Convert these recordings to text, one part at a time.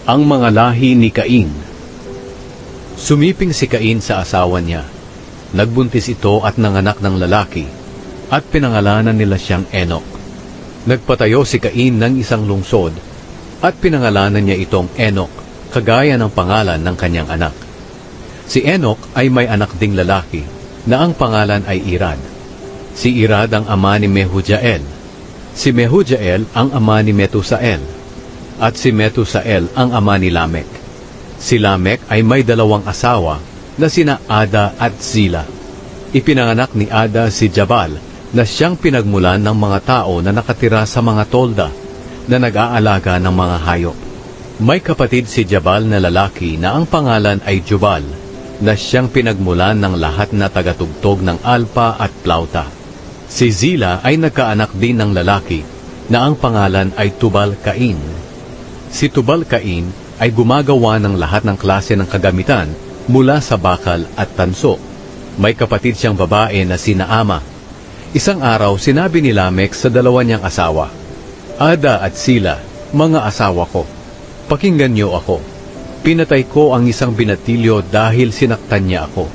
Ang mga lahi ni Cain. Sumiping si Cain sa asawa niya. Nagbuntis ito at nanganak ng lalaki, at pinangalanan nila siyang Enoch. Nagpatayo si Cain ng isang lungsod, at pinangalanan niya itong Enoch, kagaya ng pangalan ng kanyang anak. Si Enoch ay may anak ding lalaki, na ang pangalan ay Irad. Si Irad ang ama ni Mehujael. Si Mehujael ang ama ni Metusael. At si Metusael ang ama ni Lamek. Si Lamek ay may dalawang asawa na sina Ada at Zila. Ipinanganak ni Ada si Jabal na siyang pinagmulan ng mga tao na nakatira sa mga tolda na nag-aalaga ng mga hayop. May kapatid si Jabal na lalaki na ang pangalan ay Jubal na siyang pinagmulan ng lahat na tagatugtog ng alpa at plauta. Si Zila ay nagkaanak din ng lalaki na ang pangalan ay Tubal-Cain. Si Tubal-Cain ay gumagawa ng lahat ng klase ng kagamitan mula sa bakal at tanso. May kapatid siyang babae na si Naama. Isang araw sinabi ni Lamek sa dalawa niyang asawa, Ada at Zila, mga asawa ko, pakinggan niyo ako. Pinatay ko ang isang binatilyo dahil sinaktan niya ako.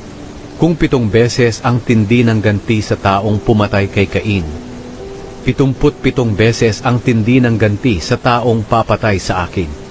Kung 7 beses ang tindi ng ganti sa taong pumatay kay Cain, 77 beses ang tindi ng ganti sa taong papatay sa akin.